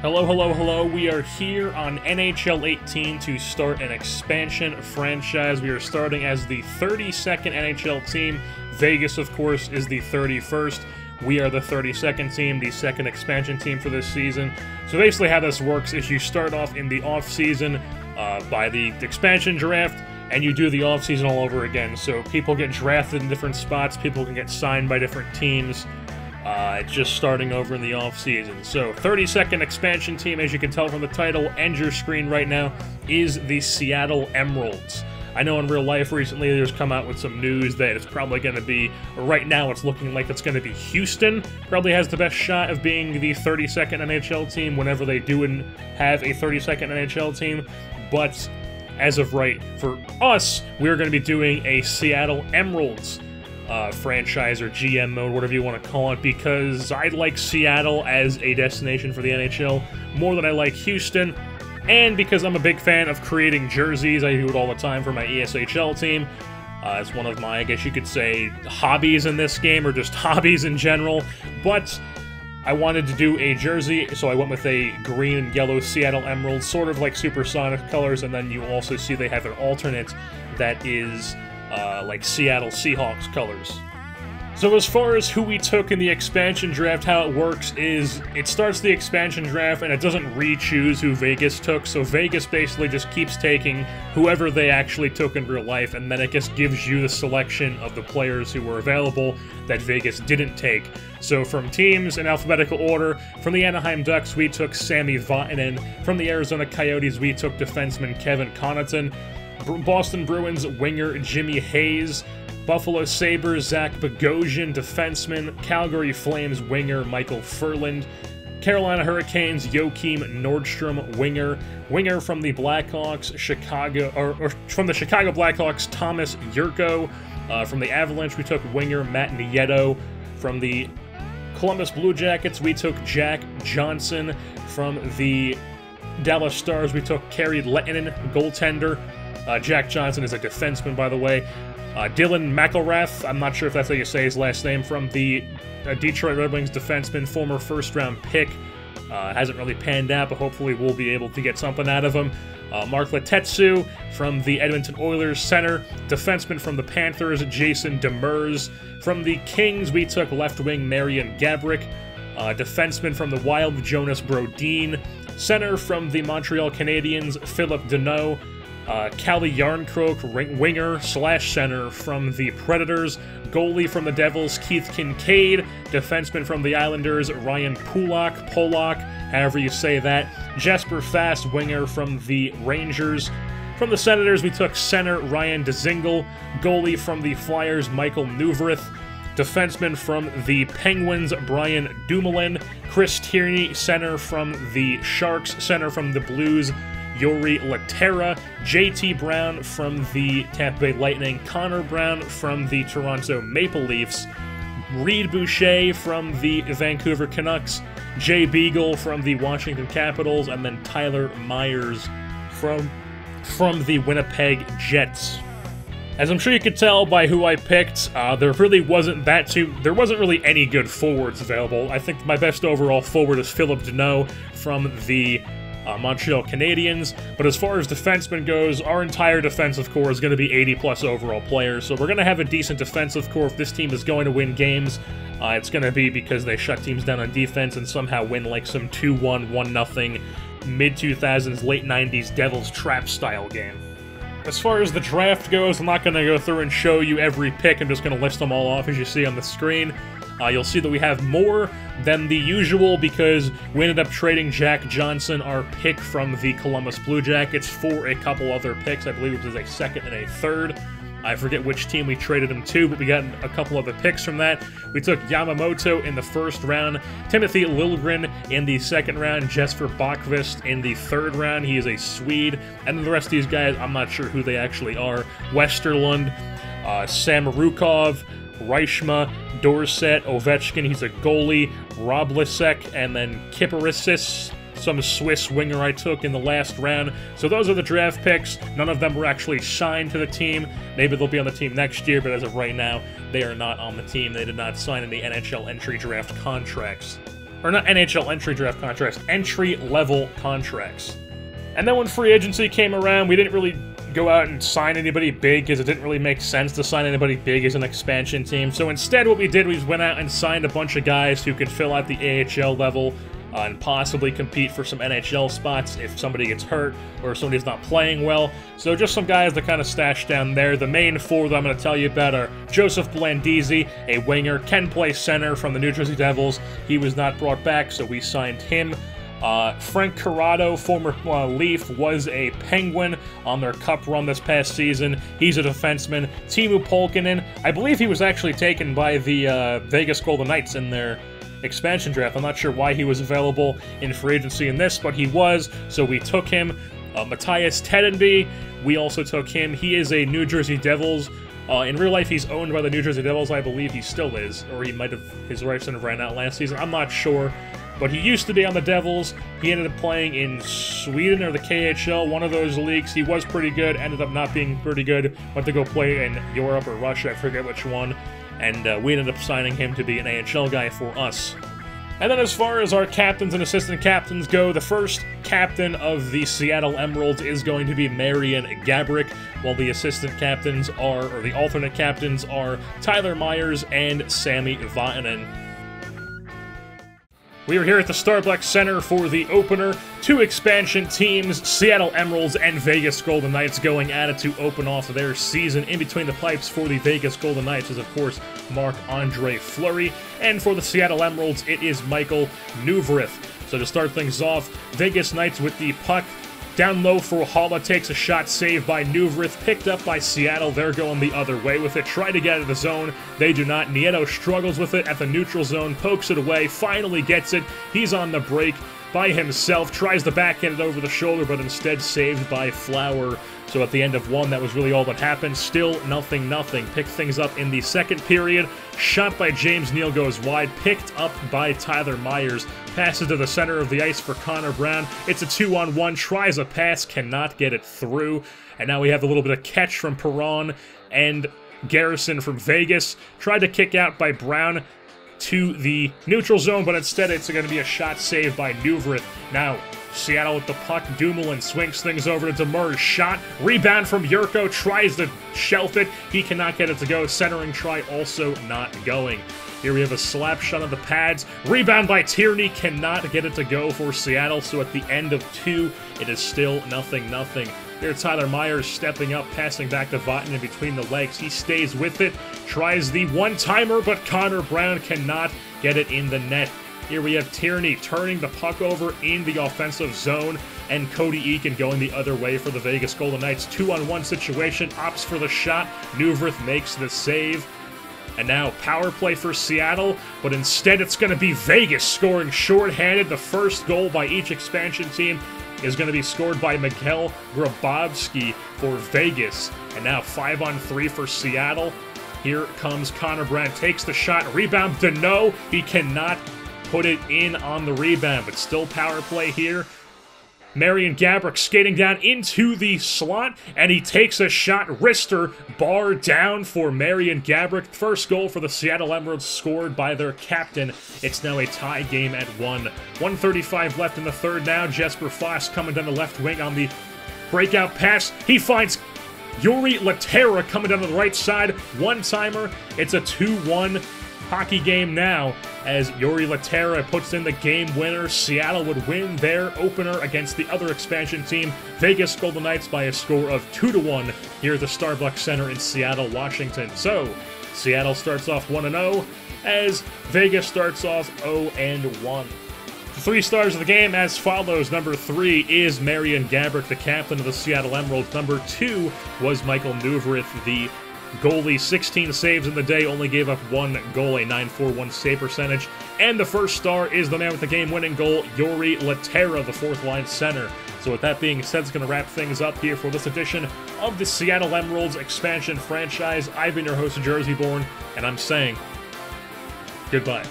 Hello, hello, hello. We are here on NHL 18 to start an expansion franchise. We are starting as the 32nd NHL team. Vegas, of course, is the 31st. We are the 32nd team, the second expansion team for this season. So basically how this works is you start off in the off-season by the expansion draft, and you do the off-season all over again. So people get drafted in different spots, people can get signed by different teams. Just starting over in the off-season. So, 32nd expansion team, as you can tell from the title and your screen right now, is the Seattle Emeralds. I know in real life recently there's come out with some news that it's probably going to be, right now it's looking like it's going to be Houston. Probably has the best shot of being the 32nd NHL team whenever they do and have a 32nd NHL team. But as of right, for us, we're going to be doing a Seattle Emeralds franchise or GM mode, whatever you want to call it, because I like Seattle as a destination for the NHL more than I like Houston, and because I'm a big fan of creating jerseys. I do it all the time for my ESHL team. It's one of my, I guess you could say, hobbies in this game, or just hobbies in general, but I wanted to do a jersey, so I went with a green and yellow Seattle Emeralds, sort of like Supersonic colors, and then you also see they have an alternate that is like Seattle Seahawks colors. So as far as who we took in the expansion draft, how it works is it starts the expansion draft and it doesn't re-choose who Vegas took, so Vegas basically just keeps taking whoever they actually took in real life, and then it just gives you the selection of the players who were available that Vegas didn't take. So from teams in alphabetical order, from the Anaheim Ducks we took Sami Vatanen, from the Arizona Coyotes we took defenseman Kevin Connaughton, Boston Bruins winger Jimmy Hayes, Buffalo Sabres Zach Bogosian, defenseman, Calgary Flames winger Michael Furland, Carolina Hurricanes Joachim Nordstrom winger from the Blackhawks from the Chicago Blackhawks Thomas Yurko, from the Avalanche we took winger Matt Nieto, from the Columbus Blue Jackets we took Jack Johnson, from the Dallas Stars we took Kari Lehtonen, goaltender. Jack Johnson is a defenseman, by the way. Dylan McElrath, I'm not sure if that's how you say his last name, from the Detroit Red Wings defenseman, former first-round pick. Hasn't really panned out, but hopefully we'll be able to get something out of him. Mark Letetsu from the Edmonton Oilers, center. Defenseman from the Panthers, Jason Demers. From the Kings, we took left wing Marian Gaborik. Defenseman from the Wild, Jonas Brodin. Center from the Montreal Canadiens, Philip Deneau. Calle Yarncroke, winger/center from the Predators. Goalie from the Devils, Keith Kincaid. Defenseman from the Islanders, Ryan Polak, however you say that. Jesper Fast, winger from the Rangers. From the Senators, we took center Ryan Dzingel. Goalie from the Flyers, Michael Neuvirth. Defenseman from the Penguins, Brian Dumoulin. Chris Tierney, center from the Sharks. Center from the Blues, Yuri Laterra. JT Brown from the Tampa Bay Lightning, Connor Brown from the Toronto Maple Leafs, Reed Boucher from the Vancouver Canucks, Jay Beagle from the Washington Capitals, and then Tyler Myers from the Winnipeg Jets. As I'm sure you could tell by who I picked, there wasn't really any good forwards available. I think my best overall forward is Philip Deneau from the Montreal Canadiens, but as far as defensemen goes, our entire defensive core is going to be 80-plus overall players, so we're going to have a decent defensive core. If this team is going to win games, it's going to be because they shut teams down on defense and somehow win like some 2-1, 1-0, mid-2000s, late 90s Devil's Trap style game. As far as the draft goes, I'm not going to go through and show you every pick. I'm just going to list them all off as you see on the screen. You'll see that we have more than the usual because we ended up trading Jack Johnson, our pick from the Columbus Blue Jackets, for a couple other picks. I believe it was a second and a third. I forget which team we traded him to, but we got a couple other picks from that. We took Yamamoto in the first round, Timothy Liljegren in the second round, Jesper Bokvist in the third round. He is a Swede. And then the rest of these guys, I'm not sure who they actually are. Westerlund, Samorukov, Reichma, Dorset, Ovechkin, he's a goalie, Rob Lisek, and then Kiparisis, some Swiss winger I took in the last round. So those are the draft picks. None of them were actually signed to the team. Maybe they'll be on the team next year, but as of right now, they are not on the team. They did not sign any NHL entry draft contracts. or not NHL entry draft contracts, entry-level contracts. And then when free agency came around, we didn't really go out and sign anybody big, because it didn't really make sense to sign anybody big as an expansion team. So instead what we did was went out and signed a bunch of guys who could fill out the AHL level and possibly compete for some NHL spots if somebody gets hurt or somebody's not playing well. So just some guys that kind of stashed down there. The main four that I'm going to tell you about are Joseph Blandisi, a winger, can play center from the New Jersey Devils. He was not brought back, so we signed him. Frank Corrado, former Leaf, was a Penguin on their cup run this past season. He's a defenseman. Timu Polkinen, I believe he was actually taken by the Vegas Golden Knights in their expansion draft. I'm not sure why he was available in free agency in this, but he was, so we took him. Matthias Tedenby, we also took him. He is a New Jersey Devils. In real life, he's owned by the New Jersey Devils. I believe he still is, or he might have, his rights have ran out last season. I'm not sure. But he used to be on the Devils. He ended up playing in Sweden or the KHL, one of those leagues. He was pretty good, ended up not being pretty good. Went to go play in Europe or Russia, I forget which one. And we ended up signing him to be an AHL guy for us. And then as far as our captains and assistant captains go, the first captain of the Seattle Emeralds is going to be Marian Gaborik, while the assistant captains are, or the alternate captains are, Tyler Myers and Sami Vatanen. We are here at the Starbucks Center for the opener. Two expansion teams, Seattle Emeralds and Vegas Golden Knights, going at it to open off their season. In between the pipes for the Vegas Golden Knights is, of course, Marc-Andre Fleury. And for the Seattle Emeralds, it is Michael Neuvirth. So to start things off, Vegas Knights with the puck. Down low for Haula, takes a shot saved by Neuvirth, picked up by Seattle. They're going the other way with it. Try to get out of the zone. They do not. Nieto struggles with it at the neutral zone, pokes it away, finally gets it. He's on the break by himself, tries to backhand it over the shoulder, but instead saved by Flower. So at the end of one, that was really all that happened. Still 0-0. Pick things up in the second period. Shot by James Neal goes wide, picked up by Tyler Myers. Passes to the center of the ice for Connor Brown. It's a 2-on-1, tries a pass, cannot get it through. And now we have a little bit of catch from Perron and Garrison from Vegas. Tried to kick out by Brown to the neutral zone, but instead it's going to be a shot saved by Neuvirth. Now, Seattle with the puck. Dumoulin swings things over to Demers. Shot. Rebound from Yurko. Tries to shelf it. He cannot get it to go. Centering try also not going. Here we have a slap shot on the pads. Rebound by Tierney. Cannot get it to go for Seattle. So at the end of two, it is still 0-0. Here Tyler Myers stepping up, passing back to Vatanen between the legs. He stays with it. Tries the one-timer, but Connor Brown cannot get it in the net. Here we have Tierney turning the puck over in the offensive zone, and Cody Eakin going the other way for the Vegas Golden Knights. 2-on-1 situation, opts for the shot. Neuvirth makes the save. And now power play for Seattle, but instead it's going to be Vegas scoring shorthanded. The first goal by each expansion team is going to be scored by Mikhail Grabowski for Vegas. And now 5-on-3 for Seattle. Here comes Connor Brown, takes the shot, rebound, Deneau. He cannot put it in on the rebound, but still power play here. Marian Gaborik skating down into the slot, and he takes a shot. Wrister, bar down for Marian Gaborik. First goal for the Seattle Emeralds scored by their captain. It's now a tie game at 1. 1:35 left in the third now. Jesper Foss coming down the left wing on the breakout pass. He finds Yuri Latera coming down to the right side. One-timer. It's a 2-1 hockey game now, as Yuri Latera puts in the game winner. Seattle would win their opener against the other expansion team, Vegas Golden Knights, by a score of 2-1 here at the Starbucks Center in Seattle, Washington. So, Seattle starts off 1-0, as Vegas starts off 0-1. The 3 stars of the game as follows. Number 3 is Marian Gaborik, the captain of the Seattle Emeralds. Number 2 was Michael Neuvirth, the goalie. 16 saves in the day, only gave up 1 goal, a .941 save percentage. And the first star is the man with the game-winning goal, Yuri Latera, the fourth-line center. So with that being said, it's going to wrap things up here for this edition of the Seattle Emeralds expansion franchise. I've been your host, Jersey Born, and I'm saying goodbye.